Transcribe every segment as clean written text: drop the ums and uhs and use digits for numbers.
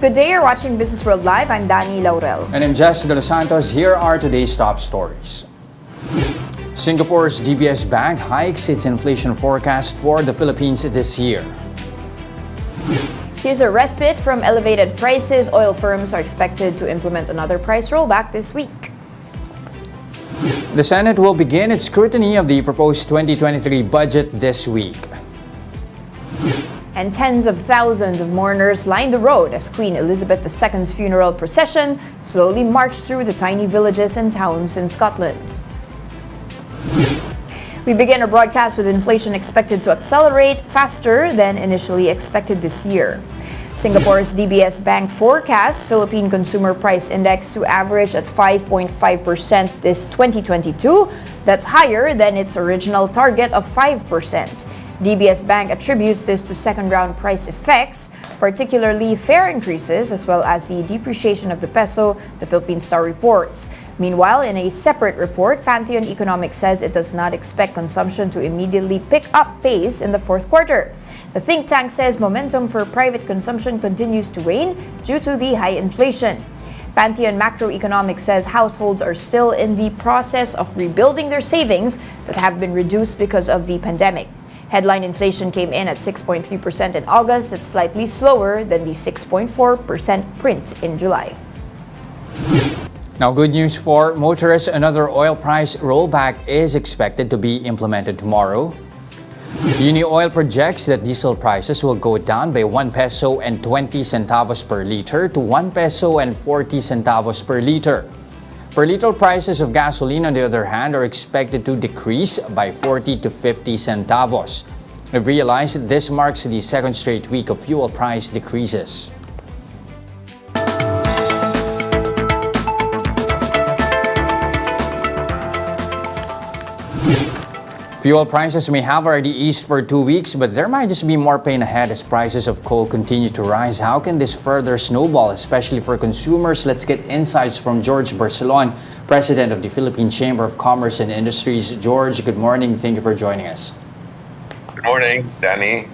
Good day, you're watching Businessworld Live. I'm Danie, Laurel. And I'm Delos Santos. Here are today's top stories. Singapore's DBS Bank hikes its inflation forecast for the Philippines this year. Here's a respite from elevated prices. Oil firms are expected to implement another price rollback this week. The Senate will begin its scrutiny of the proposed 2023 budget this week. And tens of thousands of mourners line the road as Queen Elizabeth II's funeral procession slowly marched through the tiny villages and towns in Scotland. We begin our broadcast with inflation expected to accelerate faster than initially expected this year. Singapore's DBS Bank forecasts Philippine Consumer Price Index to average at 5.5% this 2022. That's higher than its original target of 5%. DBS Bank attributes this to second-round price effects, particularly fare increases as well as the depreciation of the peso, the Philippine Star reports. Meanwhile, in a separate report, Pantheon Economics says it does not expect consumption to immediately pick up pace in the fourth quarter. The think tank says momentum for private consumption continues to wane due to the high inflation. Pantheon Macroeconomics says households are still in the process of rebuilding their savings that have been reduced because of the pandemic. Headline inflation came in at 6.3% in August. It's slightly slower than the 6.4% print in July. Now, good news for motorists. Another oil price rollback is expected to be implemented tomorrow. Uni Oil projects that diesel prices will go down by 1 peso and 20 centavos per liter to 1 peso and 40 centavos per liter. Per liter prices of gasoline, on the other hand, are expected to decrease by 40 to 50 centavos. We've realized this marks the second straight week of fuel price decreases. Fuel prices may have already eased for 2 weeks, but there might just be more pain ahead as prices of coal continue to rise. How can this further snowball, especially for consumers? Let's get insights from George Barcelon, President of the Philippine Chamber of Commerce and Industries. George, good morning. Thank you for joining us. Good morning, Danie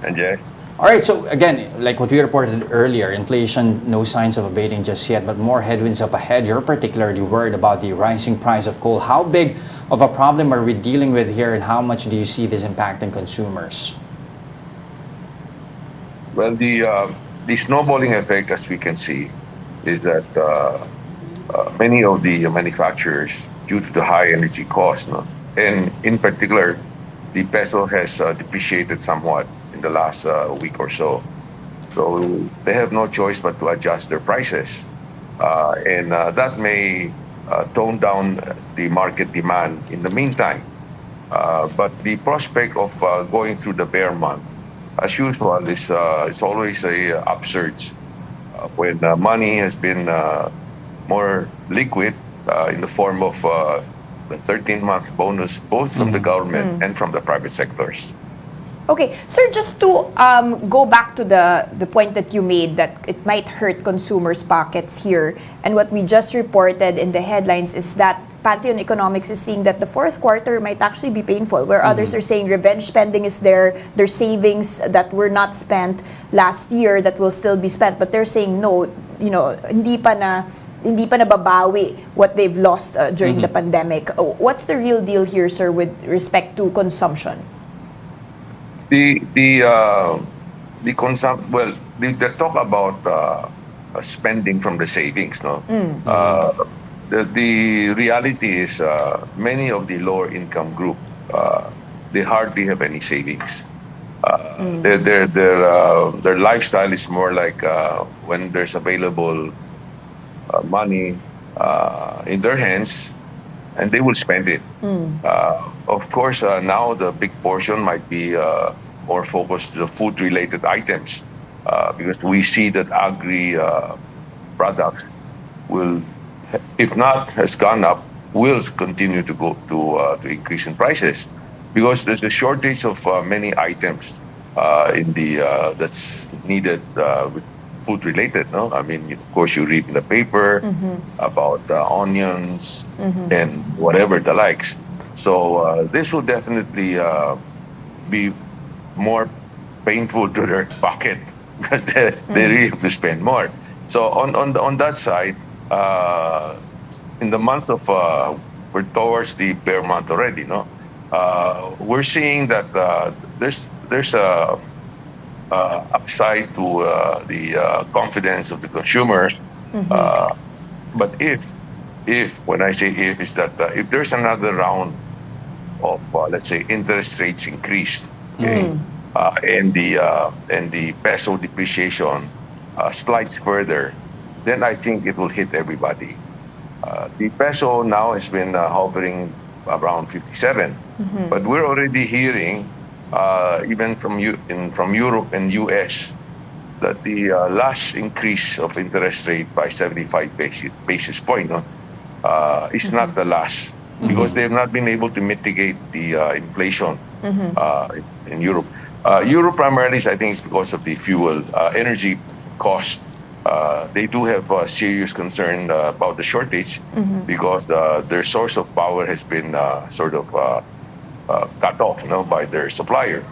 and Jay. All right, so again, like what we reported earlier, inflation, no signs of abating just yet, but more headwinds up ahead. You're particularly worried about the rising price of coal. How big of a problem are we dealing with here, and how much do you see this impacting consumers? Well, the snowballing effect, as we can see, is that many of the manufacturers, due to the high energy cost, and in particular, the peso has depreciated somewhat in the last week or so. So they have no choice but to adjust their prices. And that may tone down the market demand in the meantime. But the prospect of going through the bear month, as usual, is always a upsurge when money has been more liquid in the form of the 13-month bonus, both from the government and from the private sectors. Okay, sir, just to go back to the point that you made that it might hurt consumers' pockets here, and what we just reported in the headlines is that Pantheon Economics is seeing that the fourth quarter might actually be painful, where others are saying revenge spending is there, there's savings that were not spent last year that will still be spent, but they're saying no, hindi pa nababawi what they've lost during the pandemic. What's the real deal here, sir, with respect to consumption? The talk about spending from the savings, no. The reality is many of the lower income group they hardly have any savings. Their lifestyle is more like when there's available money in their hands, and they will spend it. Of course, now the big portion might be more focused to the food-related items because we see that agri products will, if not has gone up, will continue to go to increase in prices because there's a shortage of many items in the that's needed with food-related. No, I mean, of course, you read in the paper about onions and whatever the likes. So this will definitely be more painful to their pocket because they really have to spend more. So on that side, in the month of we're towards the bear month already, no? We're seeing that there's a upside to the confidence of the consumer. Uh, but if when I say if, is that if there's another round of let's say interest rates increased, okay, and the peso depreciation slides further, then I think it will hit everybody. The peso now has been hovering around 57, but we're already hearing even from Europe and US that the last increase of interest rate by 75 basis point, no, is not the last, because they have not been able to mitigate the inflation in Europe. Europe primarily, I think, is because of the fuel energy cost. They do have serious concern about the shortage because their source of power has been sort of cut off, by their supplier.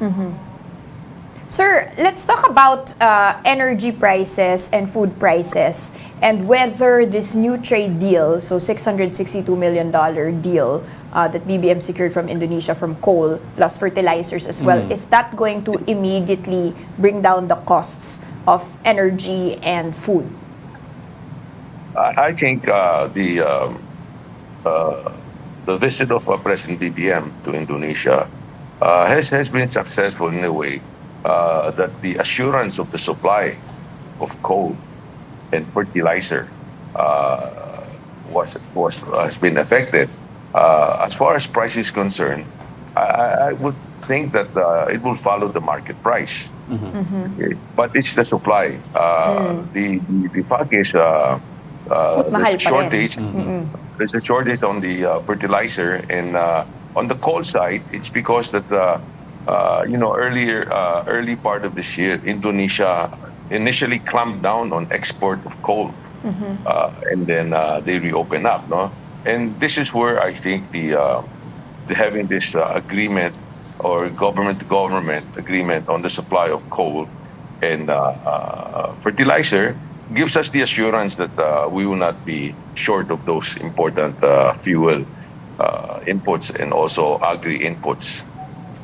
Sir, let's talk about energy prices and food prices, and whether this new trade deal, so $662 million deal that BBM secured from Indonesia from coal plus fertilizers as well, is that going to immediately bring down the costs of energy and food? I think the visit of President BBM to Indonesia has been successful in a way that the assurance of the supply of coal and fertilizer has been affected. As far as price is concerned, I would think that it will follow the market price. Okay. But it's the supply. The fact is there's a shortage. There's a shortage on the fertilizer, and on the coal side, it's because that early part of this year, Indonesia initially clamped down on export of coal, and then they reopened up, no. And this is where I think the having this agreement or government-to-government agreement on the supply of coal and fertilizer gives us the assurance that we will not be short of those important fuel inputs and also agri inputs.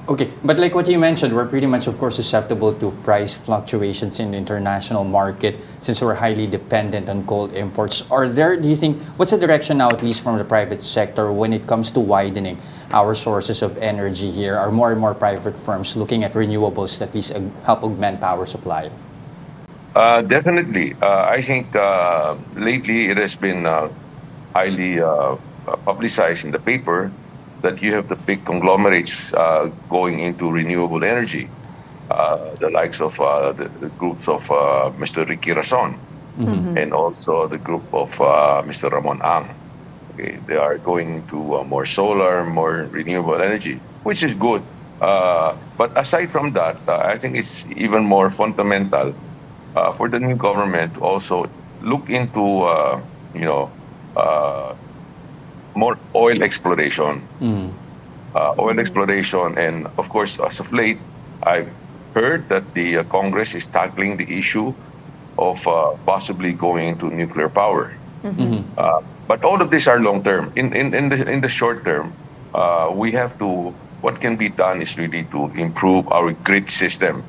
Okay, but like what you mentioned, we're pretty much, of course, susceptible to price fluctuations in the international market since we're highly dependent on coal imports. Do you think, what's the direction now, at least from the private sector, when it comes to widening our sources of energy here? Are more and more private firms looking at renewables that at least help augment power supply? Definitely. I think lately it has been highly publicized in the paper that you have the big conglomerates going into renewable energy, the likes of the groups of Mr. Ricky Razon and also the group of Mr. Ramon Ang. Okay, they are going to more solar, more renewable energy, which is good. But aside from that, I think it's even more fundamental for the new government to also look into, more oil exploration. Oil exploration, and of course, as of late, I've heard that the Congress is tackling the issue of possibly going into nuclear power. But all of these are long term. In the short term, we have to. What can be done is really to improve our grid system.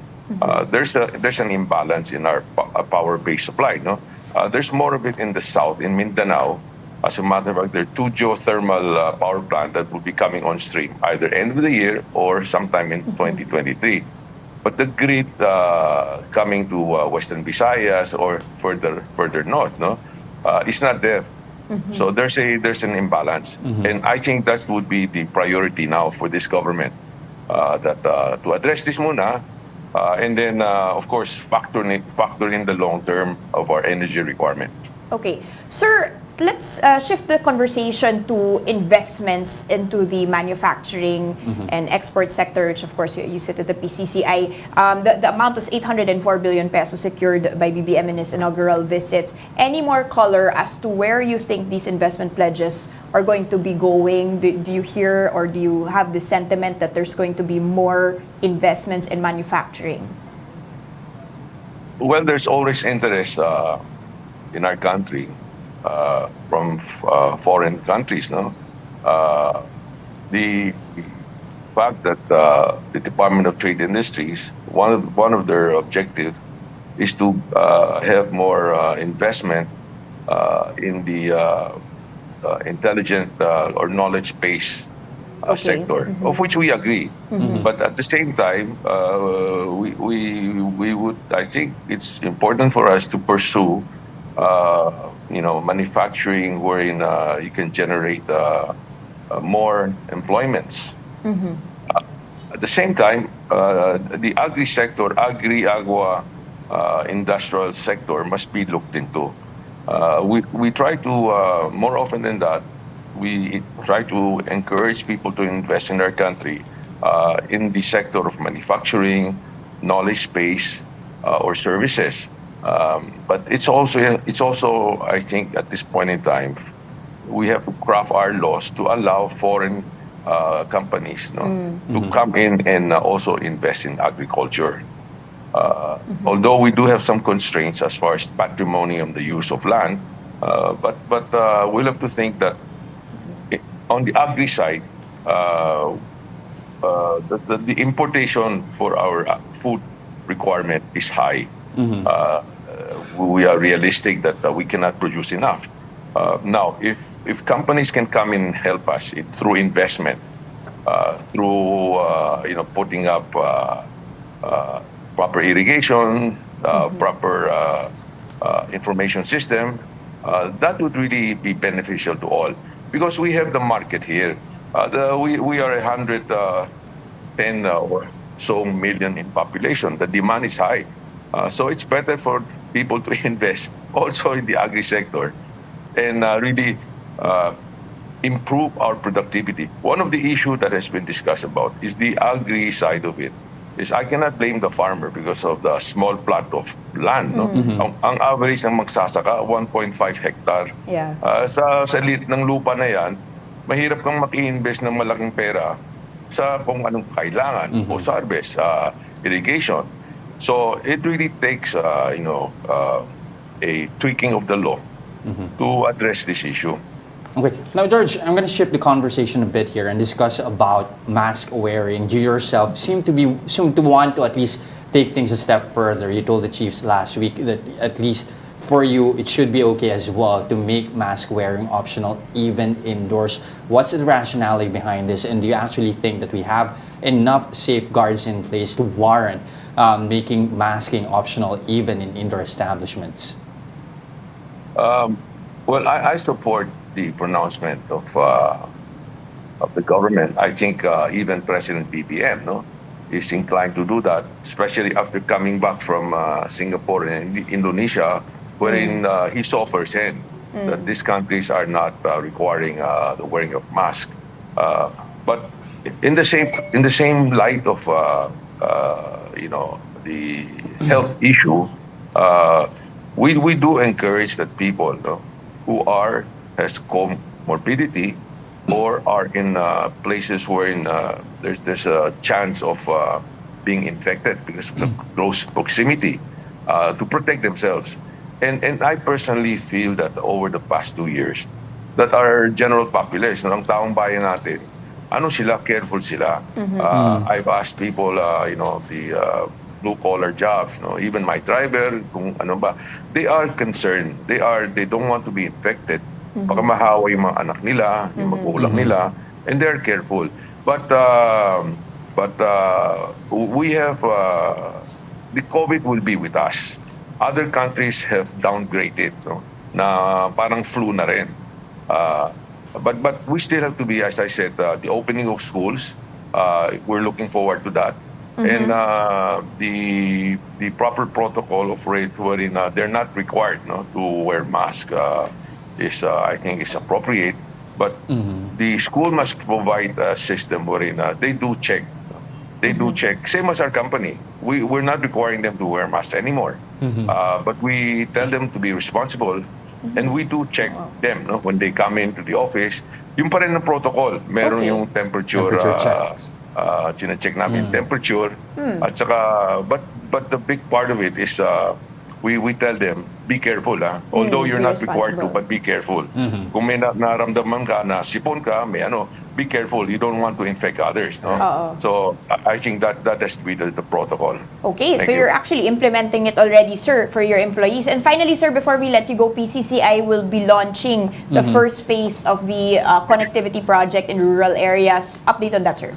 There's an imbalance in our power-based supply. No, there's more of it in the south, in Mindanao. As a matter of fact, there are 2 geothermal power plants that will be coming on stream either end of the year or sometime in 2023. But the grid coming to Western Visayas or further north, no, is not there. So there's an imbalance, and I think that would be the priority now for this government, that to address this muna, and then of course factor in the long term of our energy requirement. Okay, sir. Let's shift the conversation to investments into the manufacturing and export sector, which of course you sit at the PCCI. The amount was 804 billion pesos secured by BBM in his inaugural visits. Any more color as to where you think these investment pledges are going to be going? Do you hear or do you have the sentiment that there's going to be more investments in manufacturing? well, there's always interest in our country from foreign countries. No, the fact that the Department of Trade Industries, one of their objectives is to have more investment in the intelligent or knowledge-based Okay. sector, of which we agree. But at the same time, we would, I think it's important for us to pursue, manufacturing wherein you can generate more employments. At the same time, the agri sector, agri-agua industrial sector must be looked into. We try to, more often than that, we try to encourage people to invest in our country in the sector of manufacturing, knowledge base, or services. But it's also, I think, at this point in time, we have to craft our laws to allow foreign companies to come in and also invest in agriculture. Although we do have some constraints as far as patrimony on the use of land, but we'll have to think that on the agri side, the importation for our food requirement is high. We are realistic that we cannot produce enough. Now, if companies can come in and help us through investment, through putting up proper irrigation, proper information system, that would really be beneficial to all, because we have the market here. We are 110 or so million in population. The demand is high, so it's better for people to invest also in the agri sector and really improve our productivity. One of the issues that has been discussed about is the agri side of it. Is I cannot blame the farmer because of the small plot of land. No? Ang average ng magsasaka, 1.5 hectare. Yeah. Sa liit ng lupa na yan, mahirap kang maki-invest ng malaking pera sa kung anong kailangan, post-harvest, irrigation. So it really takes a tweaking of the law to address this issue. Okay. Now, George, I'm going to shift the conversation a bit here and discuss about mask wearing. You yourself seem to want to at least take things a step further. You told the chiefs last week that at least for you, it should be okay as well to make mask wearing optional even indoors. What's the rationale behind this? And do you actually think that we have enough safeguards in place to warrant making masking optional even in indoor establishments? Well, I support the pronouncement of the government. I think even President BBM is inclined to do that, especially after coming back from Singapore and Indonesia, wherein he saw firsthand that these countries are not requiring the wearing of masks. But in the same light of the health issue, we do encourage that people who has comorbidity or are in places wherein there's a chance of being infected because of the close proximity, to protect themselves. And I personally feel that over the past 2 years, that our general population, ang taong bayan natin, careful sila. I've asked people, the blue-collar jobs, even my driver, they are concerned. They don't want to be infected. Baka mahawa yung mga anak nila, yung magulang nila, and they're careful. But we have, the COVID will be with us. Other countries have downgraded, na parang flu na rin. But we still have to be, as I said, the opening of schools, we're looking forward to that. And the proper protocol of rate wherein they're not required to wear masks I think is appropriate. But the school must provide a system wherein they do check. They do check. Same as our company. We're not requiring them to wear masks anymore. But we tell them to be responsible. And we do check them when they come into the office. Yung pa rin ng protocol. Meron yung temperature checks. Chine-check namin temperature. At saka, but the big part of it is we tell them, be careful, ha? Although you're be not required to, responsible. but be careful. Kung may naramdaman ka na sipon ka, may ano, be careful. You don't want to infect others, no? Oo. So I think that has to be the protocol. Okay, Thank so you. you're actually implementing it already, sir, for your employees. And finally, sir, before we let you go, PCCI will be launching the first phase of the connectivity project in rural areas. Update on that, sir.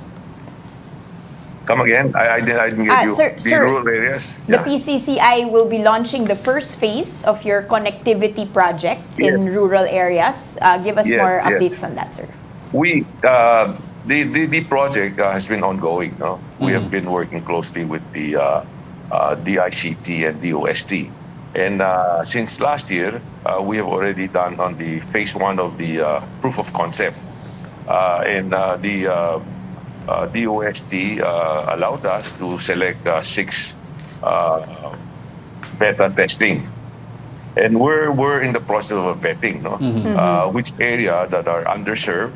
Come again? I didn't get you. The rural areas? The PCCI will be launching the first phase of your connectivity project in Yes. rural areas. Give us Yes, more yes. updates on that, sir. We the project has been ongoing. No, we have been working closely with the DICT and DOST, and since last year we have already done on the phase one of the proof of concept, and the DOST allowed us to select 6 beta testing. And we're in the process of vetting, no, which area that are underserved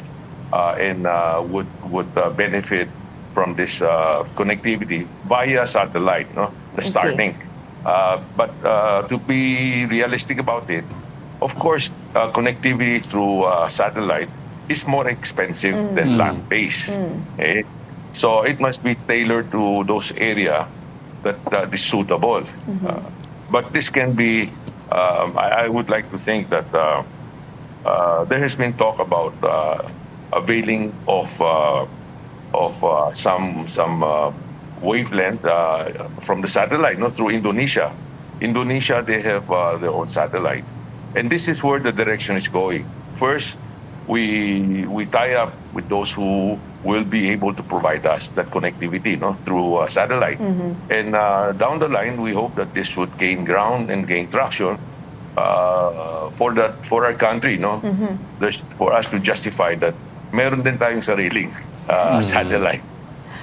and would benefit from this connectivity via satellite, no, the Starlink. But to be realistic about it, of course, connectivity through satellite is more expensive than land-based. Okay? So it must be tailored to those area that is suitable. But this can be. I would like to think that there has been talk about availing of some wavelength from the satellite, no, through Indonesia. Indonesia, they have their own satellite, and this is where the direction is going. First, we tie up with those who will be able to provide us that connectivity, no, through satellite. And down the line, we hope that this would gain ground and gain traction for our country, no. For us to justify that meron din tayong sariling satellite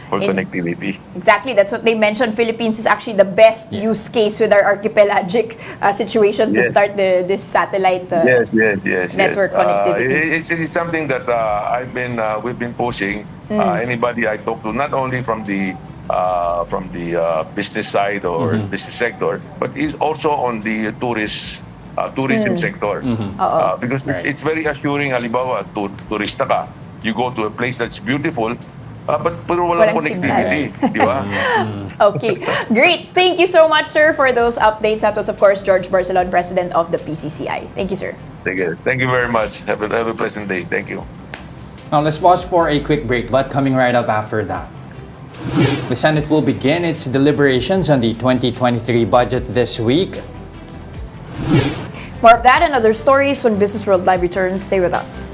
for connectivity. Exactly, that's what they mentioned. Philippines is actually the best use case with our archipelagic situation to start this satellite network connectivity. It's something that we've been pushing. Anybody I talk to, not only from the business side or business sector, but is also on the tourism sector. Because it's very assuring. Halimbawa, turista ka, you go to a place that's beautiful, but pero walang connectivity, di ba? Okay, great. Thank you so much, sir, for those updates. That was, of course, George Barcelon, president of the PCCI. Thank you, sir. Thank you very much. Have a pleasant day. Thank you. Now let's pause for a quick break, but coming right up after that. The Senate will begin its deliberations on the 2023 budget this week. More of that and other stories when Business World Live returns. Stay with us.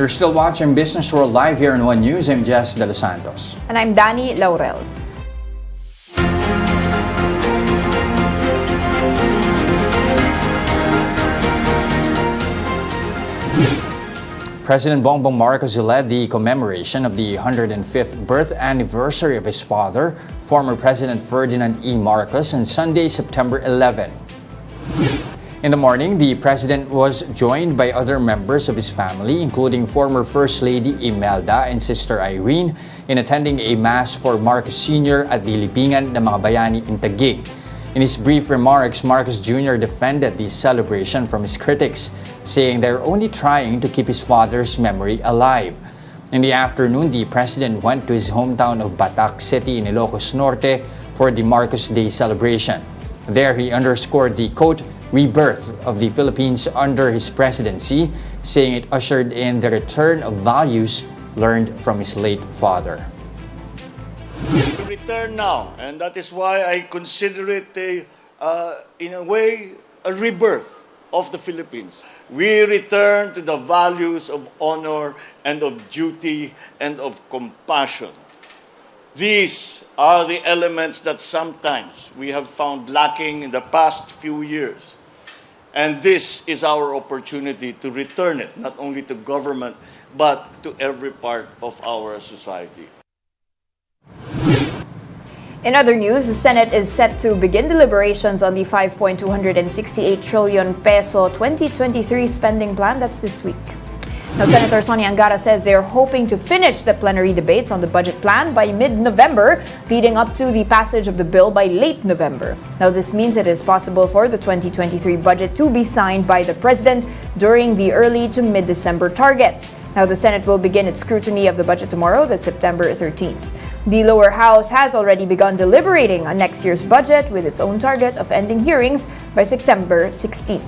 You're still watching Business World live here in One News. I'm Jess de Los Santos. And I'm Danie, Laurel. President Bongbong Marcos led the commemoration of the 105th birth anniversary of his father, former President Ferdinand E. Marcos, on Sunday, September 11. In the morning, the president was joined by other members of his family, including former First Lady Imelda and Sister Irene, in attending a mass for Marcos Sr. at the Libingan ng mga Bayani in Taguig. In his brief remarks, Marcos Jr. defended the celebration from his critics, saying they're only trying to keep his father's memory alive. In the afternoon, the president went to his hometown of Batac City in Ilocos Norte for the Marcos Day celebration. There, he underscored the, quote, rebirth of the Philippines under his presidency, saying it ushered in the return of values learned from his late father. Return now, and that is why I consider it in a way a rebirth of the Philippines. We return to the values of honor and of duty and of compassion. These are the elements that sometimes we have found lacking in the past few years. And this is our opportunity to return it, not only to government, but to every part of our society. In other news, the Senate is set to begin deliberations on the 5.268 trillion peso 2023 spending plan. That's this week. Now, Senator Sonia Angara says they're hoping to finish the plenary debates on the budget plan by mid-November, leading up to the passage of the bill by late November. Now, this means it is possible for the 2023 budget to be signed by the President during the early to mid-December target. Now, the Senate will begin its scrutiny of the budget tomorrow, that's September 13th. The lower house has already begun deliberating on next year's budget with its own target of ending hearings by September 16th.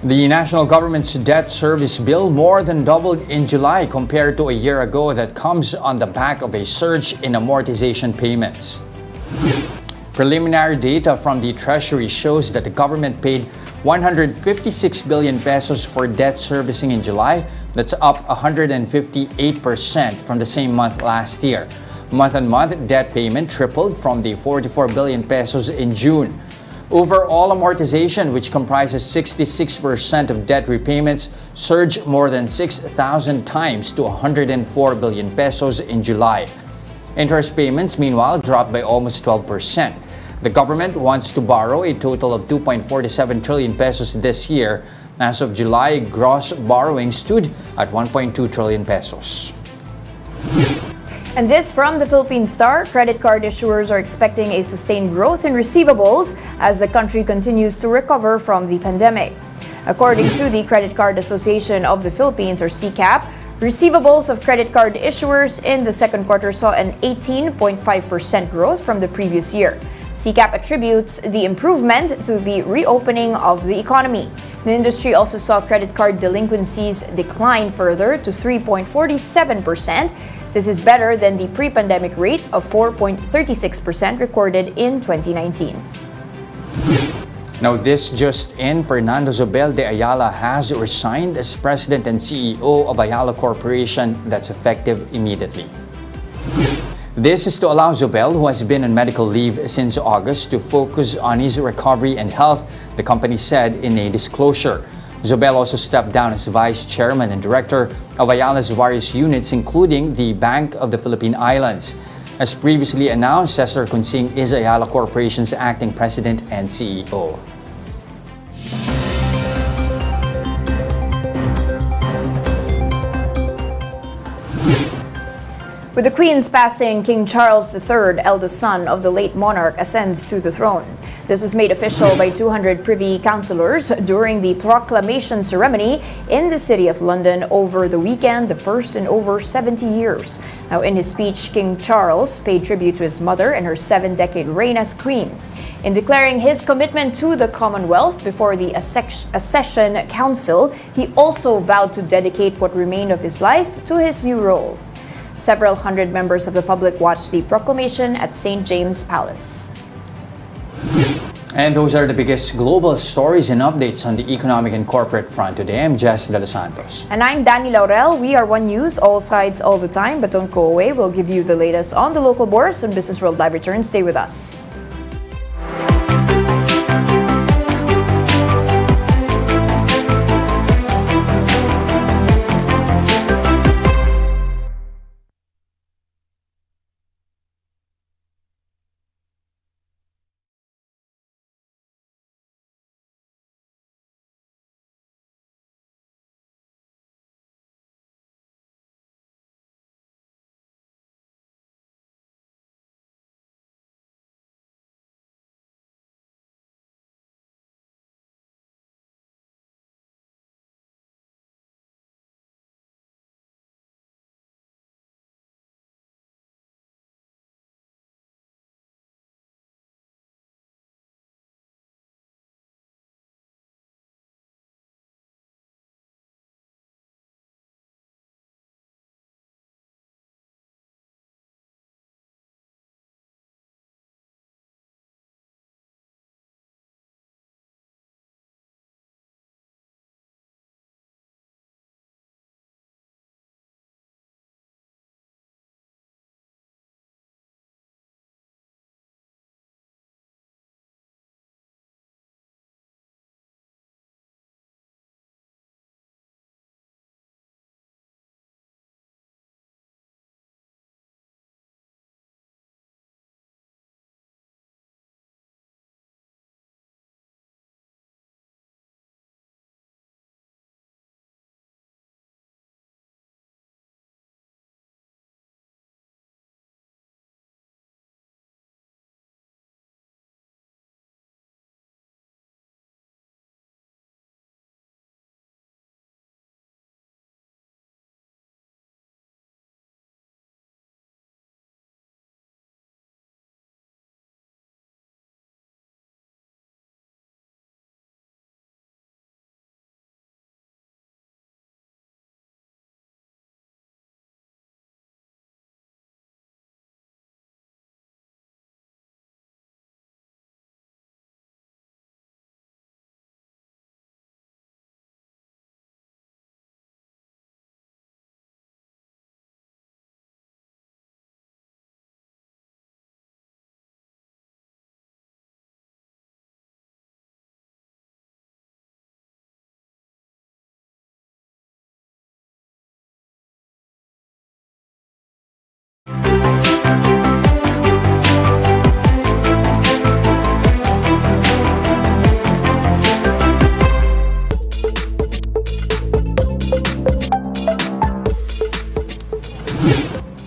The national government's debt service bill more than doubled in July compared to a year ago. That comes on the back of a surge in amortization payments. Preliminary data from the Treasury shows that the government paid 156 billion pesos for debt servicing in July. That's up 158% from the same month last year. Month-on-month debt payment tripled from the 44 billion pesos in June. Overall amortization, which comprises 66% of debt repayments, surged more than 6,000 times to 104 billion pesos in July. Interest payments, meanwhile, dropped by almost 12%. The government wants to borrow a total of 2.47 trillion pesos this year. As of July, gross borrowing stood at 1.2 trillion pesos. And this from the Philippine Star. Credit card issuers are expecting a sustained growth in receivables as the country continues to recover from the pandemic. According to the Credit Card Association of the Philippines, or CCAP, receivables of credit card issuers in the second quarter saw an 18.5% growth from the previous year. CCAP attributes the improvement to the reopening of the economy. The industry also saw credit card delinquencies decline further to 3.47%. This is better than the pre-pandemic rate of 4.36% recorded in 2019. Now, this just in, Fernando Zobel de Ayala has resigned as President and CEO of Ayala Corporation. That's effective immediately. This is to allow Zobel, who has been on medical leave since August, to focus on his recovery and health, the company said in a disclosure. Zobel also stepped down as Vice Chairman and Director of Ayala's various units, including the Bank of the Philippine Islands. As previously announced, Cesar Consing is Ayala Corporation's acting President and CEO. With the Queen's passing, King Charles III, eldest son of the late monarch, ascends to the throne. This was made official by 200 Privy Councillors during the proclamation ceremony in the City of London over the weekend, the first in over 70 years. Now, in his speech, King Charles paid tribute to his mother and her 7-decade reign as Queen. In declaring his commitment to the Commonwealth before the Accession Council, he also vowed to dedicate what remained of his life to his new role. Several hundred members of the public watched the proclamation at St. James Palace. And those are the biggest global stories and updates on the economic and corporate front today. I'm Jess Delos Santos. And I'm Danie, Laurel. We are One News, all sides, all the time. But don't go away. We'll give you the latest on the local bourse when Businessworld Live returns. Stay with us.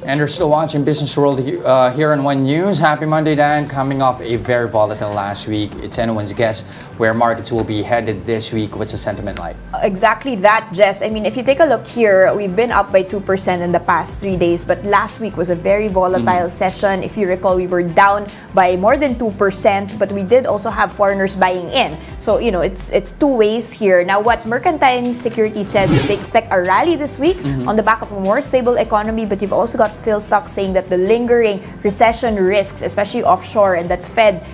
And you're still watching Businessworld here on One News. Happy Monday, Dan. Coming off a very volatile last week. It's anyone's guess where markets will be headed this week. What's the sentiment like? Exactly that, Jess. I mean, if you take a look here, we've been up by 2% in the past 3 days, but last week was a very volatile session. If you recall, we were down by more than 2%, but we did also have foreigners buying in. So, you know, it's two ways here. Now, what Mercantile Securities says is they expect a rally this week on the back of a more stable economy, but you've also got Phil Stock saying that the lingering recession risks, especially offshore, and that Fed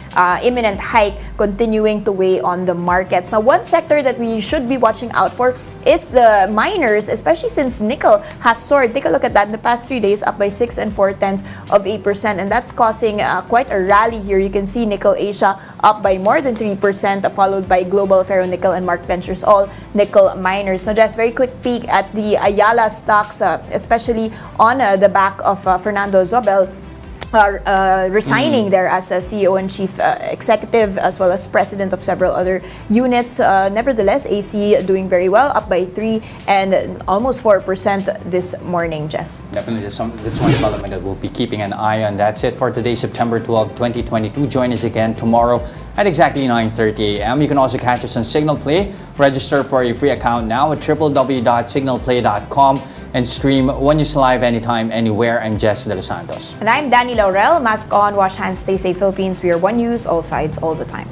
imminent hike continuing to weigh on the markets. Now, one sector that we should be watching out for is the miners, especially since nickel has soared. Take a look at that in the past 3 days, up by 6 4/10%, and that's causing quite a rally here. You can see Nickel Asia up by more than 3%, followed by Global Ferronickel and Mark Ventures, all nickel miners. So just very quick peek at the Ayala stocks, especially on the back of Fernando Zobel resigning there as a CEO and chief executive, as well as president of several other units. Nevertheless, AC doing very well, up by 3 and almost 4% this morning, Jess. Definitely, that's one development that we'll be keeping an eye on. That's it for today, September 12, 2022. Join us again tomorrow at exactly 9:30 a.m. You can also catch us on Signal Play. Register for a free account now at www.signalplay.com and stream One News Live anytime, anywhere. I'm Jess Delos Santos. And I'm Danie, Laurel. Mask on, wash hands, stay safe, Philippines. We are One News, all sides, all the time.